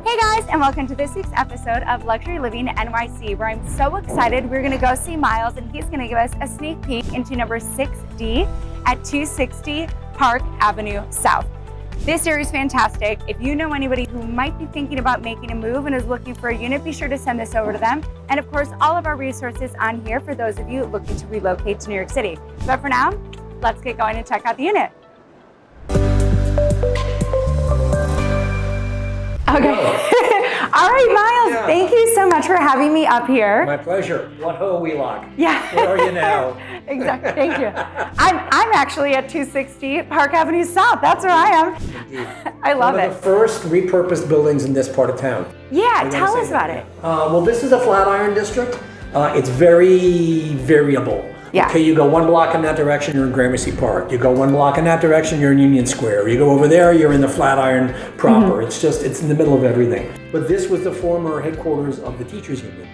Hey guys, and welcome to this week's episode of Luxury Living NYC, where I'm so excited we're gonna go see Miles and he's gonna give us a sneak peek into number 6D at 260 Park Avenue South. This area is fantastic. If you know anybody who might be thinking about making a move and is looking for a unit, be sure to send this over to them. And of course, all of our resources on here for those of you looking to relocate to New York City. But for now, let's get going and check out the unit. Okay. All right, Miles, Yeah. Thank you so much for having me up here. My pleasure. What ho, Wheelock. Yeah. Where are you now? Exactly. Thank you. I'm actually at 260 Park Avenue South. That's where I am. I love One it. of the first repurposed buildings in this part of town. Yeah, tell us about it. Well, this is a Flatiron District. It's very variable. Yeah. Okay, you go one block in that direction, you're in Gramercy Park. You go one block in that direction, you're in Union Square. You go over there, you're in the Flatiron proper. Mm-hmm. It's in the middle of everything. But this was the former headquarters of the teachers union.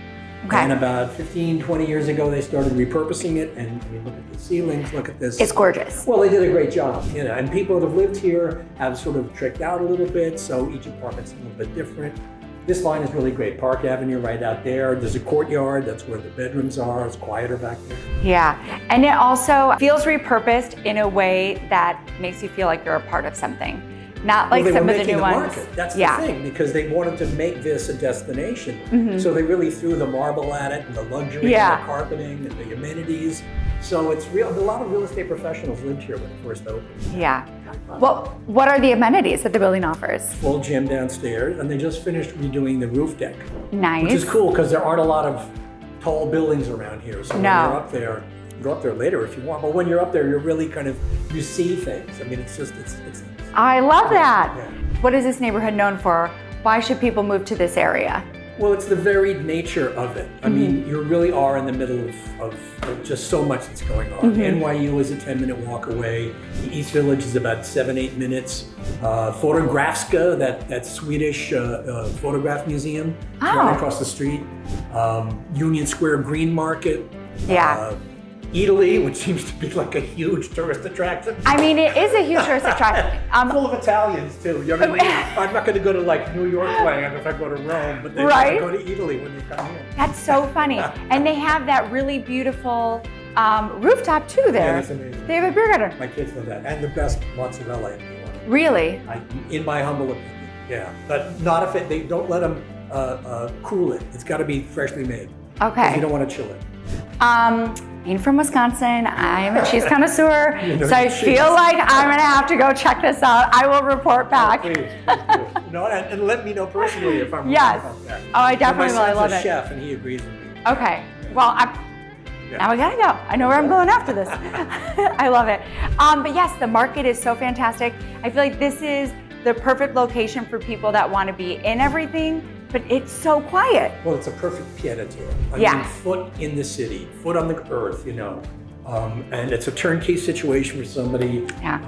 Okay. And about 15, 20 years ago, they started repurposing it. And I mean, look at the ceilings, look at this. It's gorgeous. Well, they did a great job, you know. And people that have lived here have sort of tricked out a little bit, so each apartment's a little bit different. This line is really great. Park Avenue right out there. There's a courtyard. That's where the bedrooms are. It's quieter back there. Yeah, and it also feels repurposed in a way that makes you feel like you're a part of something. Not like some of the new ones. Market. That's the thing, because they wanted to make this a destination. Mm-hmm. So they really threw the marble at it, and the luxury, and the carpeting, and the amenities. So it's real. A lot of real estate professionals lived here when it first opened. Yeah. Well, what are the amenities that the building offers? Full gym downstairs, and they just finished redoing the roof deck. Nice. Which is cool because there aren't a lot of tall buildings around here. So when you're up there, go up there later if you want. But when you're up there, you're really you see things. I mean, it's I love that. Yeah. What is this neighborhood known for? Why should people move to this area? Well, it's the varied nature of it. I mean, you really are in the middle of just so much that's going on. NYU is a 10-minute walk away. The East Village is about 7-8 minutes. Fotografska, that Swedish photograph museum, right across the street. Union Square Green Market. Yeah. Italy, which seems to be like a huge tourist attraction. I mean, it is a huge tourist attraction. Full of Italians too. You know, I'm not going to go to like New York land if I go to Rome, but they go to Italy when you come here. That's so funny. And they have that really beautiful rooftop too there. Yeah, that's amazing. They have a beer garden. My kids know that, and the best mozzarella in New York. Really? In my humble opinion, yeah. But not if they don't let them cool it. It's got to be freshly made. Okay. You don't want to chill it. Being from Wisconsin, I'm a cheese connoisseur, so I cheese. feel like I'm gonna have to go check this out. I will report back. Please do. No, and let me know personally if I'm Yes. wrong about that. Oh, I definitely will. I love My son's a it. chef, and he agrees with me. Okay. Well, now I gotta go. I know where I'm going after this. I love it. But yes, the market is so fantastic. I feel like this is the perfect location for people that want to be in everything, but it's so quiet. Well, it's a perfect pied-à-terre. I Yeah. mean, foot in the city, foot on the earth, you know. And it's a turnkey situation for somebody. Yeah.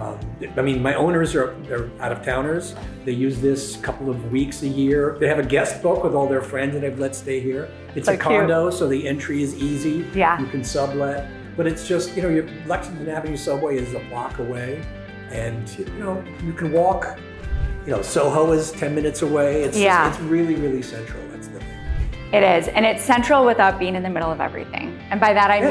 I mean, my owners they're out-of-towners. They use this a couple of weeks a year. They have a guest book with all their friends that they've let stay here. It's So a condo, so the entry is easy. Yeah. You can sublet. But it's just, you know, your Lexington Avenue subway is a block away. And, you know, you can walk. You know, Soho is 10 minutes away. It's really, really central. That's the thing. It is, and it's central without being in the middle of everything. And by that I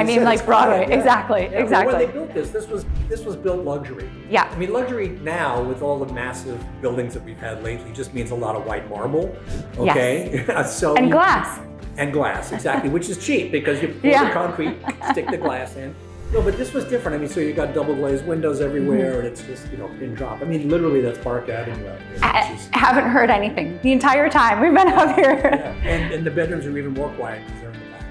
mean like Broadway. Yeah. Exactly, Yeah. exactly. Well, when they built this was built luxury. Yeah. I mean, luxury now with all the massive buildings that we've had lately just means a lot of white marble. Okay. Yes. So and glass. And glass, exactly, which is cheap because you pour the concrete, stick the glass in. No, but this was different. I mean, so you got double glazed windows everywhere, and it's just, you know, pin drop. I mean, literally, that's Park Avenue out here. I haven't heard anything the entire time we've been up here. Yeah, and the bedrooms are even more quiet because they're in the back.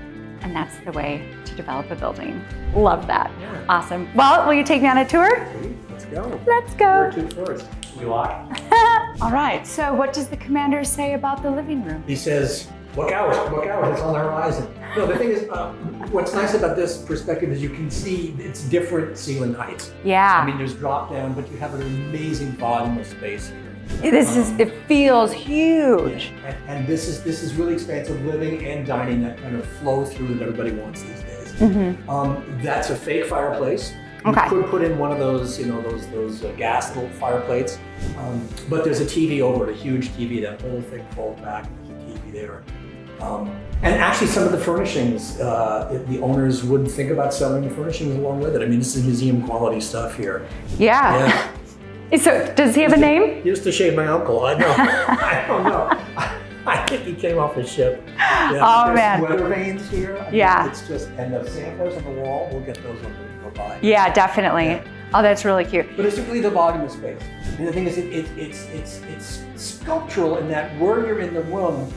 And that's the way to develop a building. Love that. Yeah. Awesome. Well, will you take me on a tour? Let's go. Let's go. Where to first? Wheelock. All right. So what does the commander say about the living room? He says, look out, it's on the horizon. No, the thing is, what's nice about this perspective is you can see it's different ceiling heights. Yeah. I mean, there's drop down, but you have an amazing volume of space here. It feels huge. Yeah. And this is really expansive living and dining that kind of flow through that everybody wants these days. That's a fake fireplace. Okay. You could put in one of those, those gas little fire plates, but there's a TV over it, a huge TV. That whole thing folds back. There's a TV there. And actually, some of the furnishings, the owners would think about selling the furnishings along with it. I mean, this is museum quality stuff here. Yeah. So, does he have a name? He used to shave my uncle. I know. I don't know. I think he came off his ship. Yeah, oh man. Weather vanes here. I mean, it's just, and the samplers on the wall, we'll get those when we go by. Yeah, definitely. Yeah. Oh, that's really cute. But it's really the volume of space. And the thing is, it's sculptural in that where you're in the room,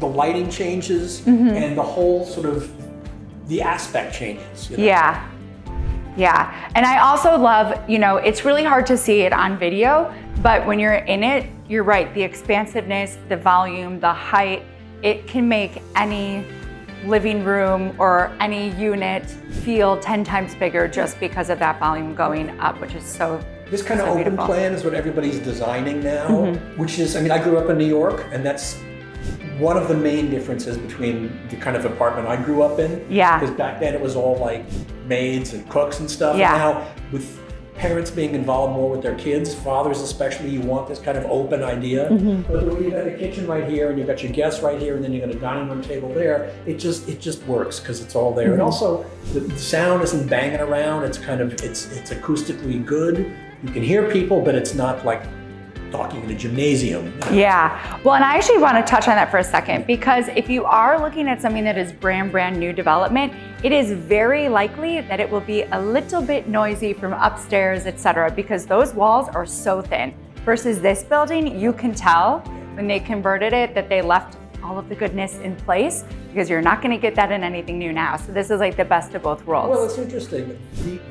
the lighting changes and the whole sort of, the aspect changes. Yeah. Yeah. And I also love, it's really hard to see it on video, but when you're in it, you're right. The expansiveness, the volume, the height, it can make any living room or any unit feel 10 times bigger just because of that volume going up, which is so This kind of open beautiful. plan is what everybody's designing now, which is, I grew up in New York, and that's one of the main differences between the kind of apartment I grew up in. Yeah. Because back then it was all like maids and cooks and stuff. Yeah. And now with parents being involved more with their kids, fathers especially, you want this kind of open idea. But when you've got a kitchen right here and you've got your guests right here and then you've got a dining room table there, it just works because it's all there. And also the sound isn't banging around. It's kind of, it's acoustically good. You can hear people, but it's not like talking in a gymnasium. Yeah. Well, and I actually want to touch on that for a second, because if you are looking at something that is brand new development, it is very likely that it will be a little bit noisy from upstairs, etc., because those walls are so thin. Versus this building, you can tell when they converted it that they left all of the goodness in place, because you're not going to get that in anything new now. So this is like the best of both worlds. Well, it's interesting.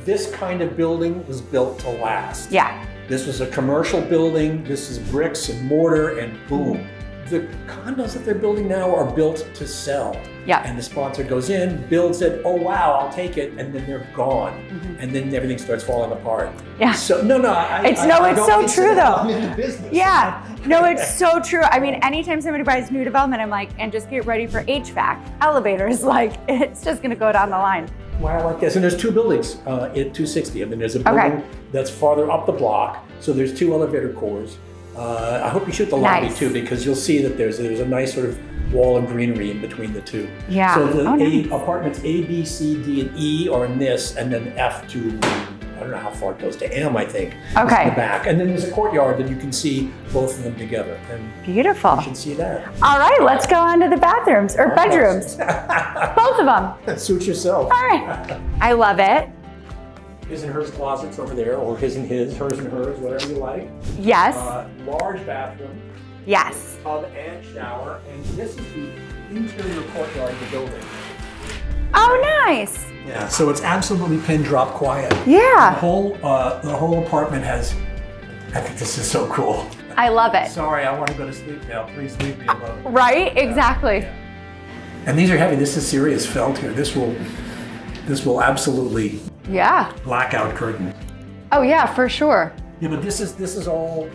This kind of building was built to last. Yeah. This was a commercial building. This is bricks and mortar, and boom. The condos that they're building now are built to sell. Yeah. And the sponsor goes in, builds it, oh wow, I'll take it, and then they're gone. And then everything starts falling apart. Yeah. So no, it's so true though. I'm in the business. Yeah. No, it's so true. I mean, anytime somebody buys new development, I'm like, and just get ready for HVAC, elevators, like it's just gonna go down the line. Why I like this, and there's two buildings at 260. I mean, there's a building that's farther up the block, so there's two elevator cores. I hope you shoot the lobby too, because you'll see that there's a nice sort of wall of greenery in between the two. Yeah. So the apartments A, B, C, D, and E are in this, and then F to, I don't know how far it goes, to M, I think. Okay. In the back, and then there's a courtyard that you can see both of them together. And beautiful. You should see that. All right, let's go on to the bathrooms or bedrooms. Both of them. Suit yourself. All right. I love it. His and hers closets over there, or his and his, hers and hers, whatever you like. Yes. Large bathroom. Yes. Tub and shower, and this is the interior courtyard of the building. Oh, nice. Yeah, so it's absolutely pin drop quiet. Yeah. The whole apartment has, I think this is so cool. I love it. Sorry, I want to go to sleep now. Please leave me alone. Right? Exactly. Yeah. And these are heavy. This is serious felt here. This will absolutely black out curtains. Oh yeah, for sure. Yeah, but this is all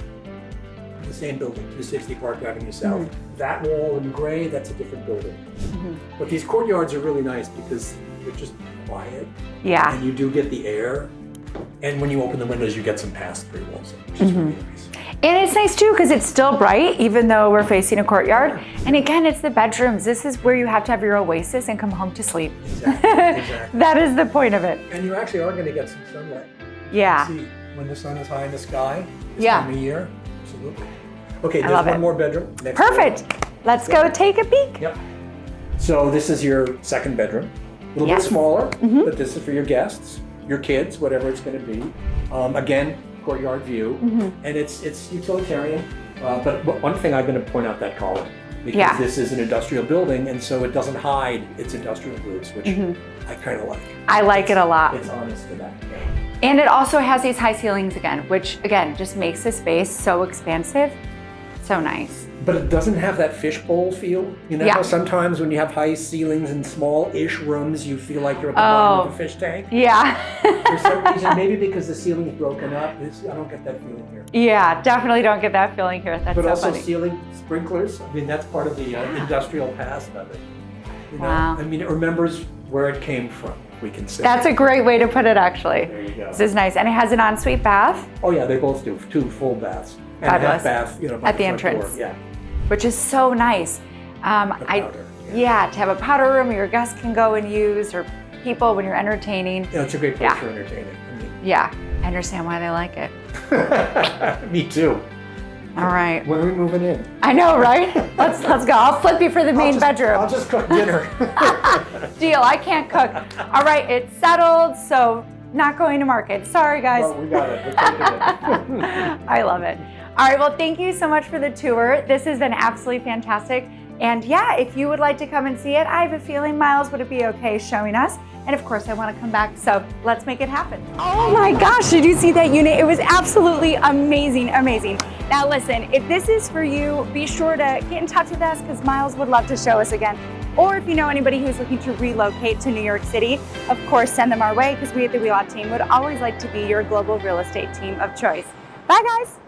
the same building, 260 Park Avenue South. That wall in gray, that's a different building. But these courtyards are really nice because they're just quiet. Yeah. And you do get the air. And when you open the windows, you get some pass-through also, which is really nice. And it's nice too, because it's still bright, even though we're facing a courtyard. And again, it's the bedrooms. This is where you have to have your oasis and come home to sleep. Exactly. That is the point of it. And you actually are going to get some sunlight. Yeah. See, when the sun is high in the sky, this time of year, absolutely. Okay, there's one more bedroom. Next Perfect. door. Let's go take a peek. Yep. So this is your second bedroom. A little bit smaller, but this is for your guests, your kids, whatever it's going to be. Again, courtyard view, and it's utilitarian. But one thing I'm going to point out that column, because this is an industrial building, and so it doesn't hide its industrial roots, which I kind of like. I like it a lot. It's honest to that. And it also has these high ceilings again, which again just makes the space so expansive, so nice. But it doesn't have that fishbowl feel. You know how sometimes when you have high ceilings in small-ish rooms, you feel like you're at the bottom of a fish tank? Yeah. For some reason, maybe because the ceiling's broken up, I don't get that feeling here. Yeah, definitely don't get that feeling here. That's but so also funny. ceiling sprinklers. I mean, that's part of the industrial past of it. You know? Wow. I mean, it remembers where it came from. we can say. That's a great way to put it, actually. There you go. This is nice. And it has an ensuite bath. Oh yeah, they both do 2 full baths. And a Fabulous. half bath, by At the front entrance. door. Yeah. Which is so nice. Powder. Yeah, to have a powder room where your guests can go and use, or people when you're entertaining. It's a great place for entertaining. Yeah, I understand why they like it. Me too. All right. When are we moving in? I know, right? Let's go. I'll flip you for the main bedroom. I'll just cook dinner. Deal. I can't cook. All right, it's settled, so not going to market. Sorry, guys. Well, we got it. We're taking it. I love it. All right, well, thank you so much for the tour. This has been absolutely fantastic. And yeah, if you would like to come and see it, I have a feeling Miles would be okay showing us. And of course, I want to come back, so let's make it happen. Oh my gosh, did you see that unit? It was absolutely amazing, amazing. Now listen, if this is for you, be sure to get in touch with us because Miles would love to show us again. Or if you know anybody who's looking to relocate to New York City, of course, send them our way because we at the Wheelock team would always like to be your global real estate team of choice. Bye, guys.